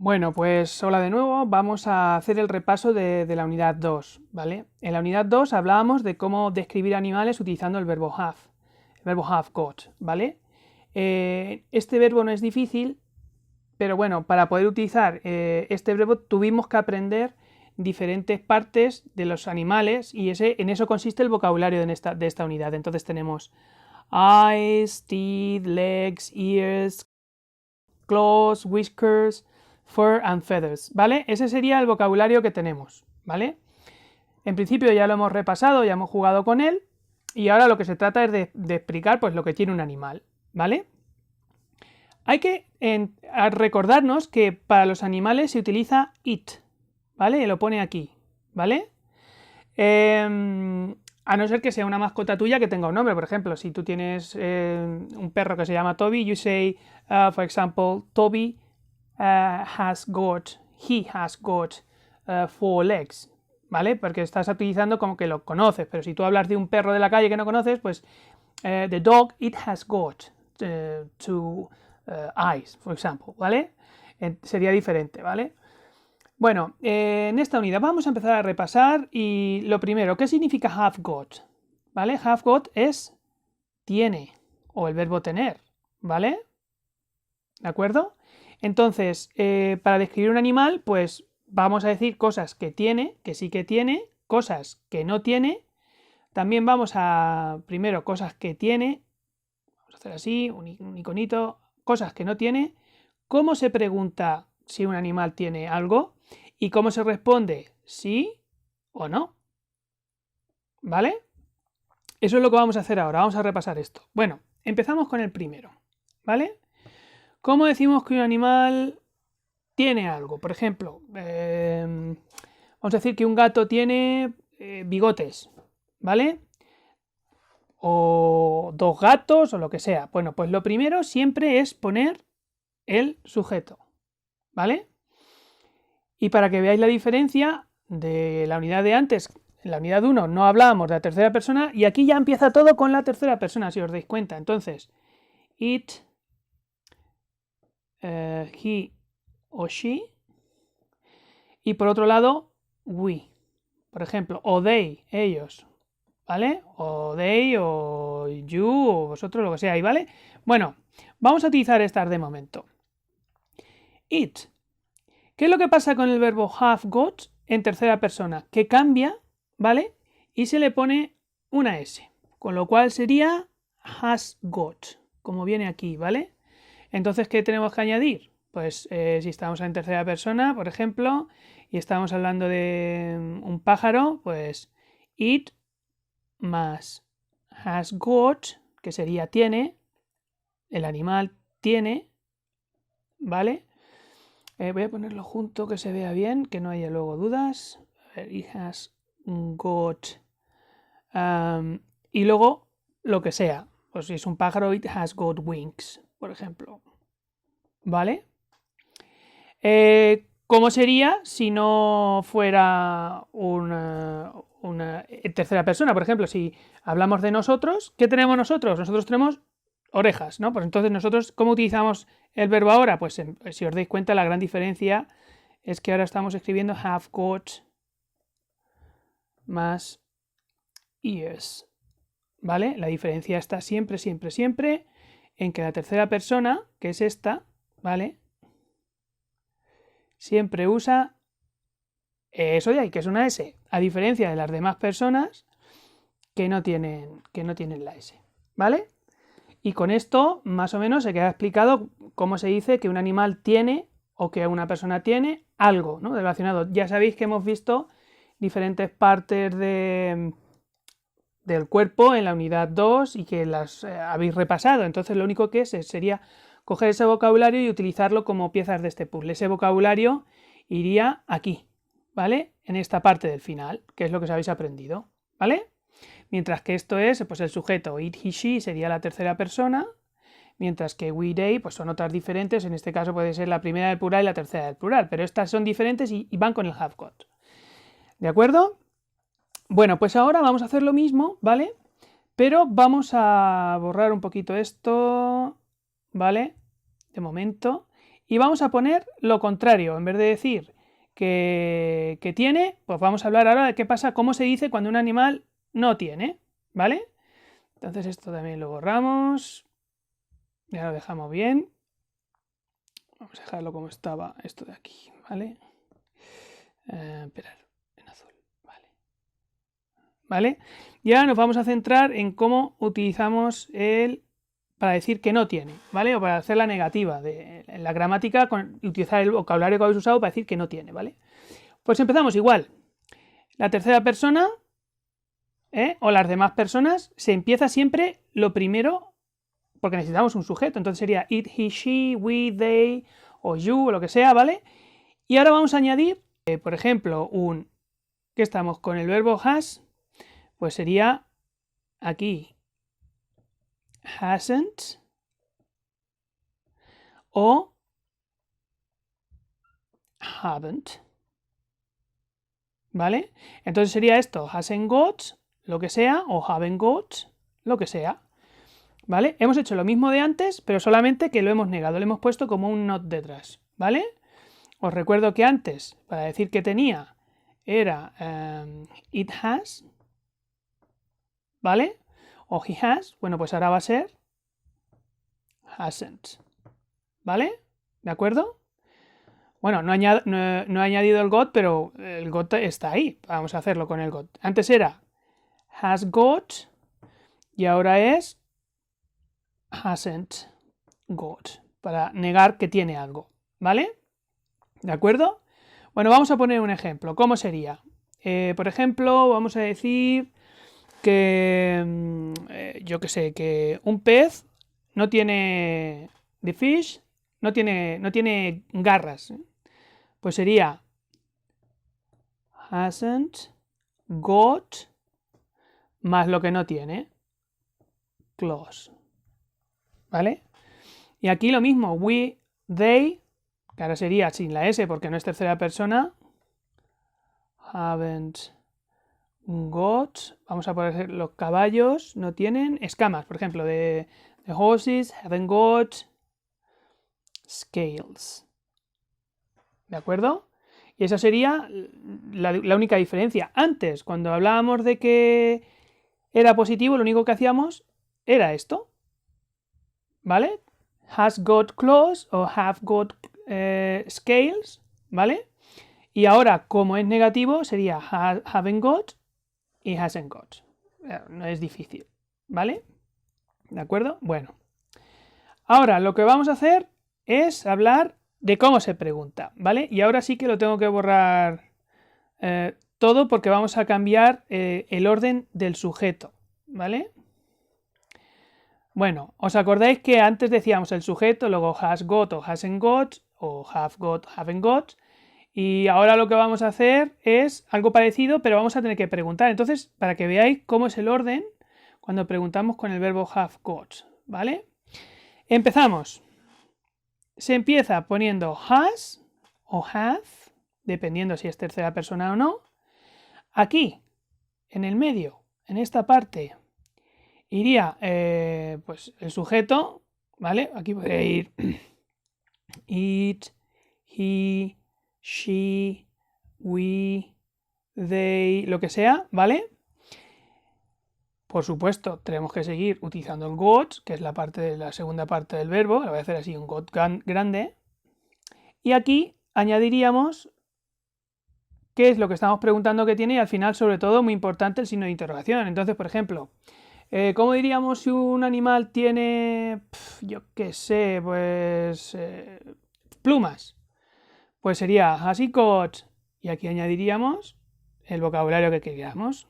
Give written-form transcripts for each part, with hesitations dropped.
Bueno, pues hola de nuevo, vamos a hacer el repaso de la unidad 2, ¿vale? En la unidad 2 hablábamos de cómo describir animales utilizando el verbo have got, ¿vale? Este verbo no es difícil, pero bueno, para poder utilizar este verbo tuvimos que aprender diferentes partes de los animales y en eso consiste el vocabulario de esta unidad. Entonces tenemos eyes, teeth, legs, ears, claws, whiskers, fur and feathers, ¿vale? Ese sería el vocabulario que tenemos, ¿vale? En principio ya lo hemos repasado, ya hemos jugado con él y ahora lo que se trata es de explicar pues lo que tiene un animal, ¿vale? Hay que recordarnos que para los animales se utiliza it, ¿vale? Lo pone aquí, ¿vale? A no ser que sea una mascota tuya que tenga un nombre, por ejemplo, si tú tienes un perro que se llama Toby, you say, for example, Toby he has got 4 legs, ¿vale? Porque estás utilizando como que lo conoces, pero si tú hablas de un perro de la calle que no conoces, pues the dog, it has got 2 eyes, for example, ¿vale? Sería diferente, ¿vale? Bueno, en esta unidad vamos a empezar a repasar y lo primero, ¿qué significa have got? ¿Vale? Have got es tiene o el verbo tener, ¿vale? ¿De acuerdo? Entonces, para describir un animal, pues vamos a decir cosas que tiene, que sí que tiene, cosas que no tiene. También vamos a, primero, cosas que tiene, vamos a hacer así, un iconito, cosas que no tiene. ¿Cómo se pregunta si un animal tiene algo? ¿Y cómo se responde? ¿Sí o no? ¿Vale? Eso es lo que vamos a hacer ahora, vamos a repasar esto. Bueno, empezamos con el primero, ¿vale? ¿Cómo decimos que un animal tiene algo? Por ejemplo, vamos a decir que un gato tiene bigotes, ¿vale? O 2 gatos o lo que sea. Bueno, pues lo primero siempre es poner el sujeto, ¿vale? Y para que veáis la diferencia de la unidad de antes, en la unidad 1 no hablábamos de la tercera persona y aquí ya empieza todo con la tercera persona, si os dais cuenta. Entonces, it, he o she, y por otro lado, we. Por ejemplo, o they, ellos, ¿vale? O they, o you, o vosotros, lo que sea, ¿vale? Bueno, vamos a utilizar estas de momento. It. ¿Qué es lo que pasa con el verbo have got en tercera persona? Que cambia, ¿vale? Y se le pone una S, con lo cual sería has got, como viene aquí, ¿vale? Entonces, ¿qué tenemos que añadir? Pues si estamos en tercera persona, por ejemplo, y estamos hablando de un pájaro, pues it más has got, que sería tiene, el animal tiene, ¿vale? Voy a ponerlo junto que se vea bien, que no haya luego dudas. It has got. Y luego lo que sea. Pues si es un pájaro, it has got wings, por ejemplo. ¿Vale? ¿Cómo sería si no fuera una tercera persona? Por ejemplo, si hablamos de nosotros, ¿qué tenemos nosotros? Nosotros tenemos orejas, ¿no? Pues entonces nosotros, ¿cómo utilizamos el verbo ahora? Pues si os dais cuenta, la gran diferencia es que ahora estamos escribiendo have got más ears, ¿vale? La diferencia está siempre, siempre, siempre en que la tercera persona, que es esta, ¿vale? Siempre usa eso de ahí, que es una S, a diferencia de las demás personas que no tienen la S, ¿vale? Y con esto, más o menos, se queda explicado cómo se dice que un animal tiene o que una persona tiene algo, ¿no? Relacionado. Ya sabéis que hemos visto diferentes partes del cuerpo en la unidad 2 y que las habéis repasado. Entonces, lo único que sería coger ese vocabulario y utilizarlo como piezas de este puzzle. Ese vocabulario iría aquí, ¿vale? En esta parte del final, que es lo que os habéis aprendido, ¿vale? Mientras que esto es pues el sujeto, it, he, she sería la tercera persona, mientras que we, they pues son otras diferentes, en este caso puede ser la primera del plural y la tercera del plural, pero estas son diferentes y van con el have got. ¿De acuerdo? Bueno, pues ahora vamos a hacer lo mismo, ¿vale? Pero vamos a borrar un poquito esto, ¿vale? De momento. y vamos a poner lo contrario. En vez de decir que tiene, pues vamos a hablar ahora de qué pasa, cómo se dice cuando un animal no tiene, ¿vale? Entonces esto también lo borramos, ya lo dejamos bien. Vamos a dejarlo como estaba esto de aquí, ¿vale? Esperar, en azul, ¿vale? Y ahora nos vamos a centrar en cómo utilizamos para decir que no tiene, ¿vale? O para hacer la negativa en la gramática, utilizar el vocabulario que habéis usado para decir que no tiene, ¿vale? Pues empezamos igual. La tercera persona, o las demás personas, se empieza siempre lo primero, porque necesitamos un sujeto, entonces sería it, he, she, we, they, o you, o lo que sea, ¿vale? Y ahora vamos a añadir, por ejemplo, que estamos con el verbo has, pues sería aquí hasn't o haven't, ¿vale? Entonces sería esto, hasn't got, lo que sea, o haven't got, lo que sea, ¿vale? Hemos hecho lo mismo de antes, pero solamente que lo hemos negado, le hemos puesto como un not detrás, ¿vale? Os recuerdo que antes, para decir que tenía, era it has, ¿vale? O he has, bueno, pues ahora va a ser hasn't, ¿vale? ¿De acuerdo? Bueno, no he añadido el got, pero el got está ahí. Vamos a hacerlo con el got. Antes era has got y ahora es hasn't got, para negar que tiene algo, ¿vale? ¿De acuerdo? Bueno, vamos a poner un ejemplo. ¿Cómo sería? Por ejemplo, vamos a decir que, yo que sé, que un pez no tiene, the fish, no tiene garras. Pues sería hasn't got más lo que no tiene, claws, ¿vale? Y aquí lo mismo, we, they, que ahora sería sin la S porque no es tercera persona, haven't got, vamos a poner los caballos, no tienen escamas, por ejemplo, the horses haven't got scales, ¿de acuerdo? Y esa sería la única diferencia. Antes, cuando hablábamos de que era positivo, lo único que hacíamos era esto, ¿vale? Has got claws o have got scales, ¿vale? Y ahora, como es negativo, sería haven't got y hasn't got. No es difícil, ¿vale? ¿De acuerdo? Bueno. Ahora, lo que vamos a hacer es hablar de cómo se pregunta, ¿vale? Y ahora sí que lo tengo que borrar todo porque vamos a cambiar el orden del sujeto, ¿vale? Bueno, ¿os acordáis que antes decíamos el sujeto, luego has got o hasn't got, o have got, haven't got? Y ahora lo que vamos a hacer es algo parecido, pero vamos a tener que preguntar. Entonces, para que veáis cómo es el orden cuando preguntamos con el verbo have got, ¿vale? Empezamos. Se empieza poniendo has o have, dependiendo si es tercera persona o no. Aquí, en el medio, en esta parte, iría pues el sujeto, ¿vale? Aquí podría ir it, he, she, we, they, lo que sea, ¿vale? Por supuesto, tenemos que seguir utilizando el got, que es la segunda parte del verbo, lo voy a hacer así, un got grande. Y aquí añadiríamos qué es lo que estamos preguntando que tiene y al final, sobre todo, muy importante, el signo de interrogación. Entonces, por ejemplo, ¿cómo diríamos si un animal tiene, yo qué sé, pues plumas? Pues sería has he got, y aquí añadiríamos el vocabulario que queríamos.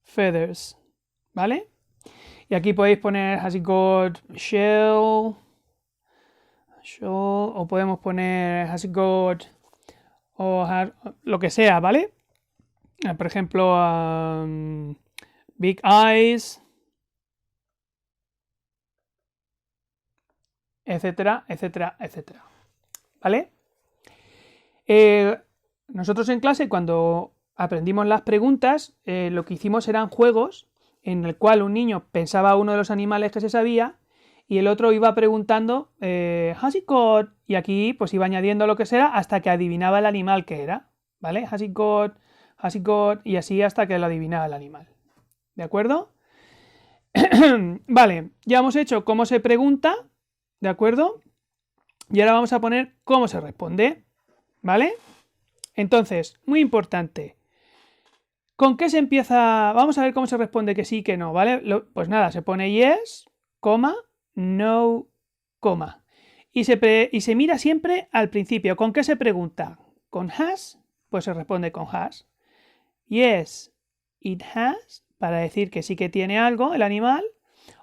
Feathers, ¿vale? Y aquí podéis poner has he got shell, o podemos poner has he got o lo que sea, ¿vale? Por ejemplo, big eyes, etcétera, etcétera, etcétera, ¿vale? Nosotros en clase, cuando aprendimos las preguntas, lo que hicimos eran juegos en el cual un niño pensaba uno de los animales que se sabía y el otro iba preguntando has it got, y aquí pues iba añadiendo lo que sea hasta que adivinaba el animal que era, ¿vale? Has it got, y así hasta que lo adivinaba el animal, ¿de acuerdo? Vale, ya hemos hecho cómo se pregunta, ¿de acuerdo? Y ahora vamos a poner cómo se responde, ¿vale? Entonces, muy importante. ¿Con qué se empieza? Vamos a ver cómo se responde que sí, que no, ¿vale? Pues nada, se pone yes, coma, no, coma. Y se mira siempre al principio. ¿Con qué se pregunta? ¿Con has? Pues se responde con has. Yes, it has, para decir que sí que tiene algo el animal,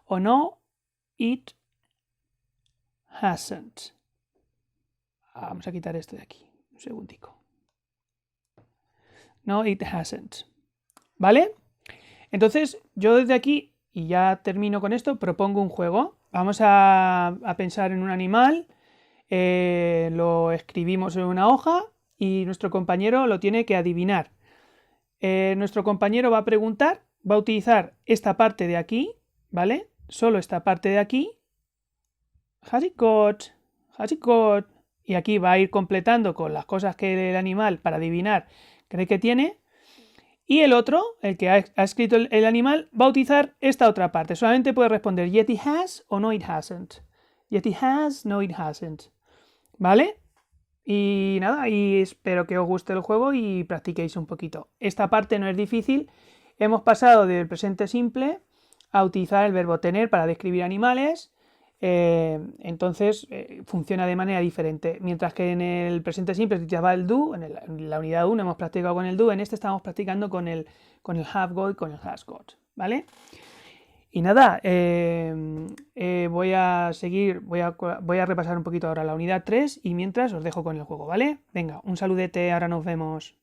o no, it hasn't. Vamos a quitar esto de aquí, un segundico. No, it hasn't. ¿Vale? Entonces, yo desde aquí, y ya termino con esto, propongo un juego. Vamos a pensar en un animal, lo escribimos en una hoja y nuestro compañero lo tiene que adivinar. Nuestro compañero va a preguntar, va a utilizar esta parte de aquí, ¿vale? Solo esta parte de aquí. Has it got? Has it got? Y aquí va a ir completando con las cosas que el animal, para adivinar, cree que tiene. Y el otro, el que ha escrito el animal, va a utilizar esta otra parte. Solamente puede responder yet it has o no it hasn't. Yet it has, no it hasn't. ¿Vale? Y nada, y espero que os guste el juego y practiquéis un poquito. Esta parte no es difícil. Hemos pasado del presente simple a utilizar el verbo tener para describir animales. Entonces funciona de manera diferente. Mientras que en el presente simple se utilizaba el do, en la unidad 1 hemos practicado con el do, en este estamos practicando con el have got y con el has got, ¿vale? Y nada, voy a seguir, voy a repasar un poquito ahora la unidad 3 y mientras os dejo con el juego, ¿vale? Venga, un saludete, ahora nos vemos.